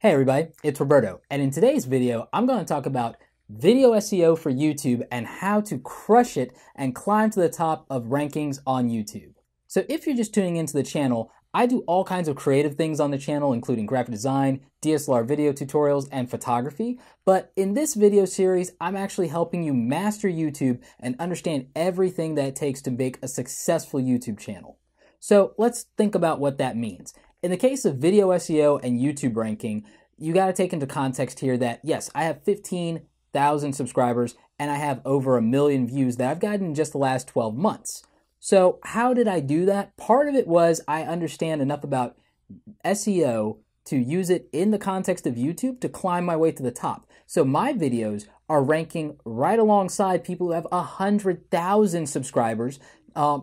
Hey everybody, it's Roberto, and in today's video, I'm going to talk about video SEO for YouTube and how to crush it and climb to the top of rankings on YouTube. So if you're just tuning into the channel, I do all kinds of creative things on the channel, including graphic design, DSLR video tutorials, and photography. But in this video series, I'm actually helping you master YouTube and understand everything that it takes to make a successful YouTube channel. So let's think about what that means. In the case of video SEO and YouTube ranking, you got to take into context here that, yes, I have 15,000 subscribers and I have over 1 million views that I've gotten in just the last 12 months. So how did I do that? Part of it was I understand enough about SEO to use it in the context of YouTube to climb my way to the top. So my videos are ranking right alongside people who have 100,000 subscribers,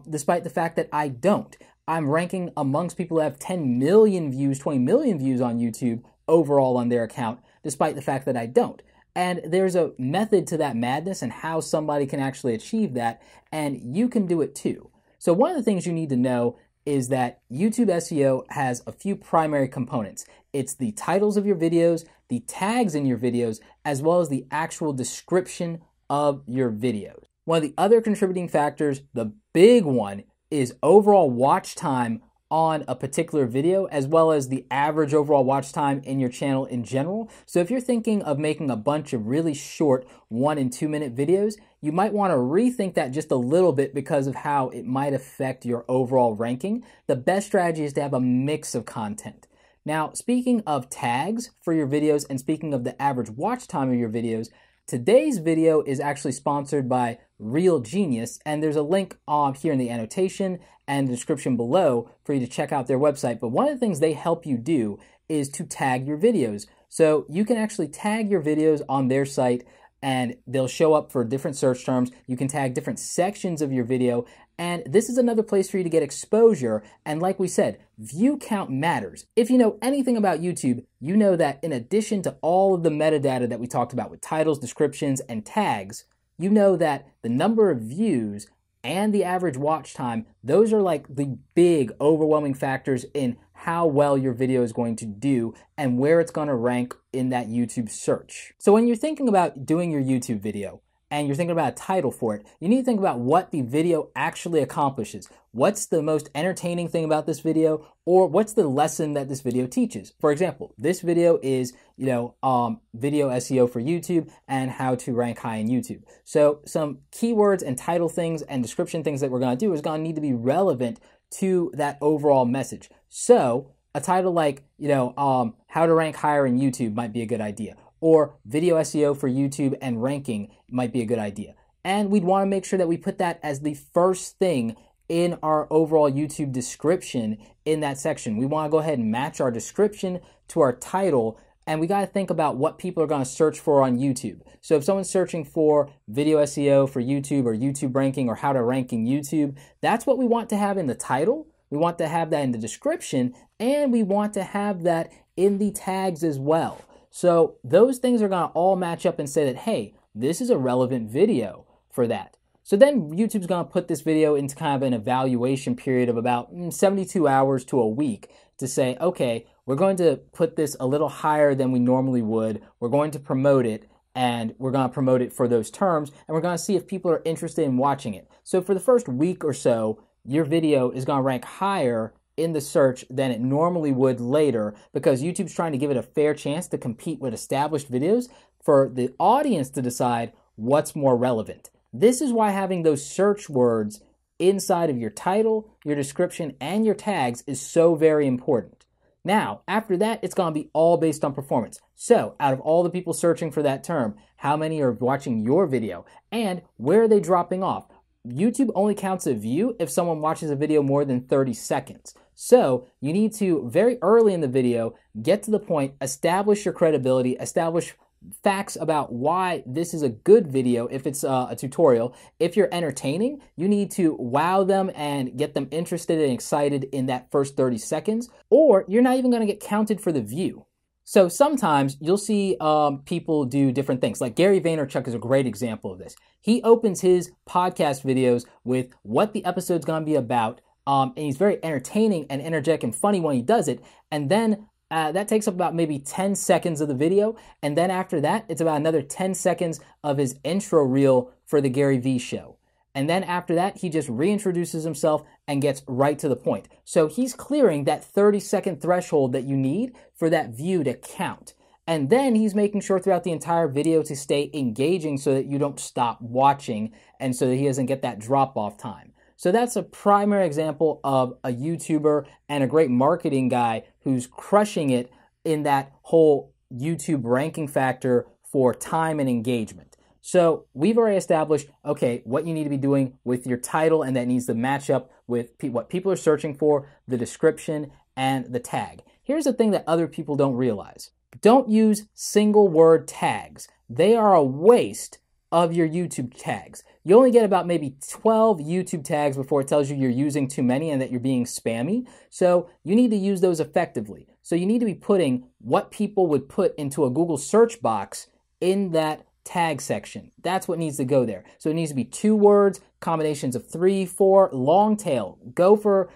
despite the fact that I don't. I'm ranking amongst people who have 10 million views, 20 million views on YouTube overall on their account, despite the fact that I don't. And there's a method to that madness and how somebody can actually achieve that, and you can do it too. So one of the things you need to know is that YouTube SEO has a few primary components. It's the titles of your videos, the tags in your videos, as well as the actual description of your videos. One of the other contributing factors, the big one, is overall watch time on a particular video, as well as the average overall watch time in your channel in general. So if you're thinking of making a bunch of really short 1 and 2 minute videos, you might want to rethink that just a little bit because of how it might affect your overall ranking. The best strategy is to have a mix of content. Now, speaking of tags for your videos and speaking of the average watch time of your videos, today's video is actually sponsored by Real Genius, and there's a link here in the annotation and the description below for you to check out their website. But one of the things they help you do is to tag your videos. So you can actually tag your videos on their site and they'll show up for different search terms. You can tag different sections of your video, and this is another place for you to get exposure. And like we said, view count matters. If you know anything about YouTube, you know that in addition to all of the metadata that we talked about with titles, descriptions, and tags, you know that the number of views and the average watch time, those are like the big overwhelming factors in how well your video is going to do and where it's going to rank in that YouTube search. So when you're thinking about doing your YouTube video and you're thinking about a title for it, you need to think about what the video actually accomplishes. What's the most entertaining thing about this video, or what's the lesson that this video teaches? For example, this video is, video SEO for YouTube and how to rank high in YouTube. So some keywords and title things and description things that we're going to do is going to need to be relevant to that overall message. So a title like, how to rank higher in YouTube might be a good idea, or video SEO for YouTube and ranking might be a good idea. And we'd want to make sure that we put that as the first thing in our overall YouTube description in that section. We want to go ahead and match our description to our title, and we got to think about what people are going to search for on YouTube. So if someone's searching for video SEO for YouTube or YouTube ranking or how to rank in YouTube, that's what we want to have in the title. We want to have that in the description, and we want to have that in the tags as well. So those things are going to all match up and say that, hey, this is a relevant video for that. So then YouTube's going to put this video into kind of an evaluation period of about 72 hours to a week to say, okay, we're going to put this a little higher than we normally would. We're going to promote it, and we're going to promote it for those terms, and we're going to see if people are interested in watching it. So for the first week or so, your video is going to rank higher in the search than it normally would later, because YouTube's trying to give it a fair chance to compete with established videos for the audience to decide what's more relevant. This is why having those search words inside of your title, your description, and your tags is so very important. Now, after that, it's going to be all based on performance. So, out of all the people searching for that term, how many are watching your video, and where are they dropping off? YouTube only counts a view if someone watches a video more than 30 seconds. So you need to, very early in the video, get to the point, establish your credibility, establish facts about why this is a good video if it's a tutorial. If you're entertaining, you need to wow them and get them interested and excited in that first 30 seconds, or you're not even going to get counted for the view. So sometimes you'll see people do different things. Like Gary Vaynerchuk is a great example of this. He opens his podcast videos with what the episode's going to be about, and he's very entertaining and energetic and funny when he does it. And then That takes up about maybe 10 seconds of the video. And then after that, it's about another 10 seconds of his intro reel for the Gary Vee show. And then after that, he just reintroduces himself and gets right to the point. So he's clearing that 30-second threshold that you need for that view to count. And then he's making sure throughout the entire video to stay engaging so that you don't stop watching and so that he doesn't get that drop-off time. So that's a primary example of a YouTuber and a great marketing guy who's crushing it in that whole YouTube ranking factor for time and engagement. So we've already established, okay, what you need to be doing with your title, and that needs to match up with what people are searching for, the description, and the tag. Here's the thing that other people don't realize. Don't use single word tags. They are a waste of your YouTube tags. You only get about maybe 12 YouTube tags before it tells you you're using too many and that you're being spammy. So you need to use those effectively. So you need to be putting what people would put into a Google search box in that tag section. That's what needs to go there. So it needs to be 2 words, combinations of 3, 4, long tail. Go for,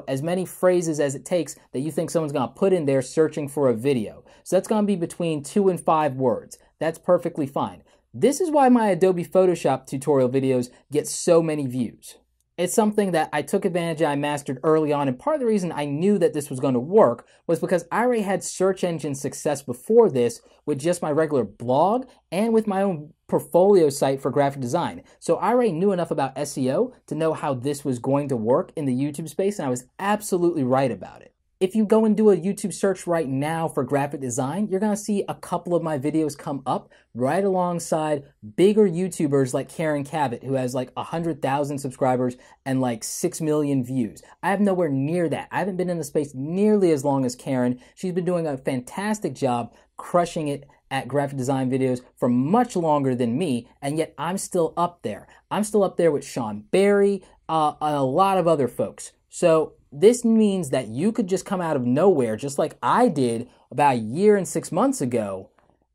as many phrases as it takes that you think someone's going to put in there searching for a video. So that's going to be between 2 and 5 words. That's perfectly fine. This is why my Adobe Photoshop tutorial videos get so many views. It's something that I took advantage of, I mastered early on, and part of the reason I knew that this was going to work was because I already had search engine success before this with just my regular blog and with my own portfolio site for graphic design. So I already knew enough about SEO to know how this was going to work in the YouTube space, and I was absolutely right about it. If you go and do a YouTube search right now for graphic design, you're going to see a couple of my videos come up right alongside bigger YouTubers like Karen Cabot, who has like 100,000 subscribers and like 6 million views. I have nowhere near that. I haven't been in the space nearly as long as Karen. She's been doing a fantastic job crushing it at graphic design videos for much longer than me, and yet I'm still up there. I'm still up there with Sean Barry, and a lot of other folks. So this means that you could just come out of nowhere, just like I did about a year and 6 months ago,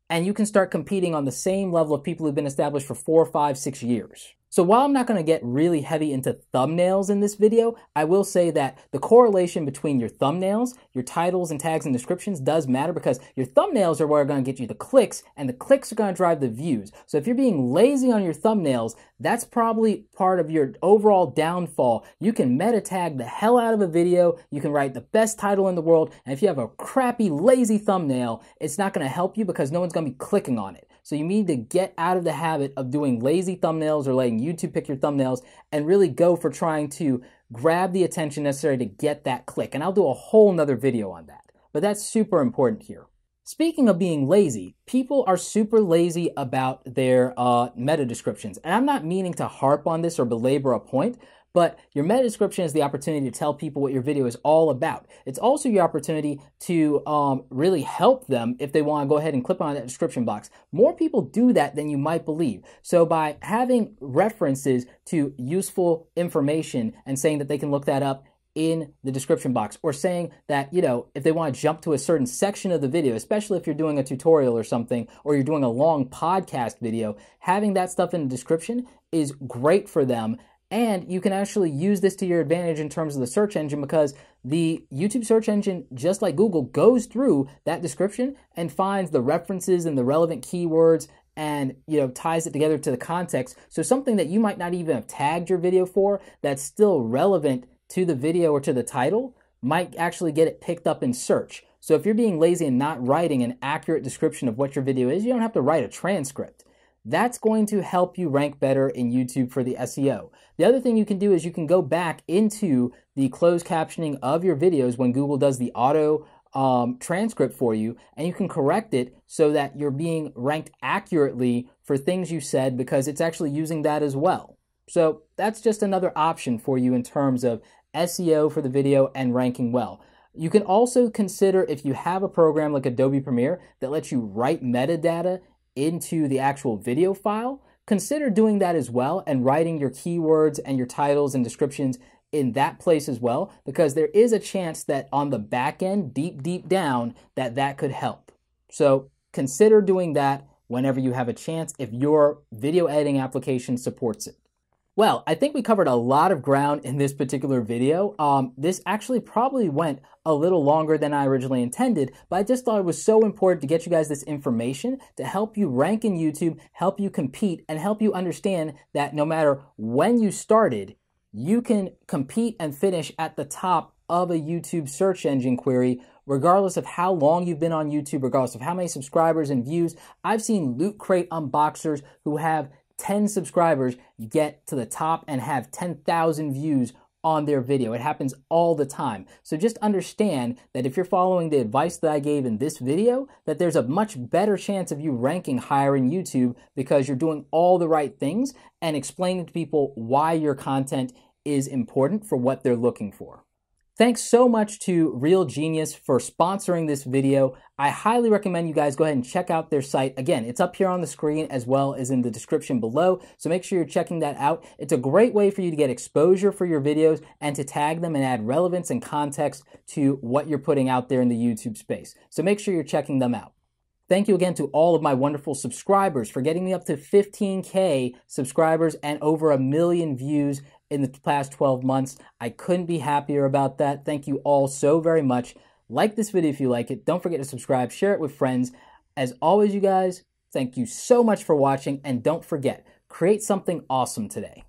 and you can start competing on the same level of people who've been established for 4, 5, 6 years. So while I'm not going to get really heavy into thumbnails in this video, I will say that the correlation between your thumbnails, your titles and tags and descriptions does matter, because your thumbnails are what are going to get you the clicks, and the clicks are going to drive the views. So if you're being lazy on your thumbnails, that's probably part of your overall downfall. You can meta tag the hell out of a video, you can write the best title in the world, and if you have a crappy, lazy thumbnail, it's not going to help you because no one's going to be clicking on it. So you need to get out of the habit of doing lazy thumbnails or letting YouTube pick your thumbnails, and really go for trying to grab the attention necessary to get that click. And I'll do a whole nother video on that. But that's super important here. Speaking of being lazy, people are super lazy about their meta descriptions. And I'm not meaning to harp on this or belabor a point, but your meta description is the opportunity to tell people what your video is all about. It's also your opportunity to really help them if they want to go ahead and click on that description box. More people do that than you might believe. So by having references to useful information and saying that they can look that up in the description box, or saying that, if they want to jump to a certain section of the video, especially if you're doing a tutorial or something, or you're doing a long podcast video, having that stuff in the description is great for them. And you can actually use this to your advantage in terms of the search engine, because the YouTube search engine, just like Google, goes through that description and finds the references and the relevant keywords and ties it together to the context. So something that you might not even have tagged your video for that's still relevant to the video or to the title might actually get it picked up in search. So if you're being lazy and not writing an accurate description of what your video is, you don't have to write a transcript. That's going to help you rank better in YouTube for the SEO. The other thing you can do is you can go back into the closed captioning of your videos when Google does the auto transcript for you, and you can correct it so that you're being ranked accurately for things you said, because it's actually using that as well. So that's just another option for you in terms of SEO for the video and ranking well. You can also consider, if you have a program like Adobe Premiere that lets you write metadata into the actual video file, consider doing that as well and writing your keywords and your titles and descriptions in that place as well, because there is a chance that on the back end, deep down, that could help. So consider doing that whenever you have a chance if your video editing application supports it. Well, I think we covered a lot of ground in this particular video. This actually probably went a little longer than I originally intended, but I just thought it was so important to get you guys this information to help you rank in YouTube, help you compete, and help you understand that no matter when you started, you can compete and finish at the top of a YouTube search engine query, regardless of how long you've been on YouTube, regardless of how many subscribers and views. I've seen Loot Crate unboxers who have 10 subscribers get to the top and have 10,000 views on their video. It happens all the time. So just understand that if you're following the advice that I gave in this video, that there's a much better chance of you ranking higher in YouTube because you're doing all the right things and explaining to people why your content is important for what they're looking for. Thanks so much to Real Genius for sponsoring this video. I highly recommend you guys go ahead and check out their site. Again, it's up here on the screen as well as in the description below, so make sure you're checking that out. It's a great way for you to get exposure for your videos and to tag them and add relevance and context to what you're putting out there in the YouTube space. So make sure you're checking them out. Thank you again to all of my wonderful subscribers for getting me up to 15K subscribers and over 1 million views in the past 12 months. I couldn't be happier about that. Thank you all so very much. Like this video if you like it. Don't forget to subscribe, share it with friends. As always, you guys, thank you so much for watching, and don't forget, create something awesome today.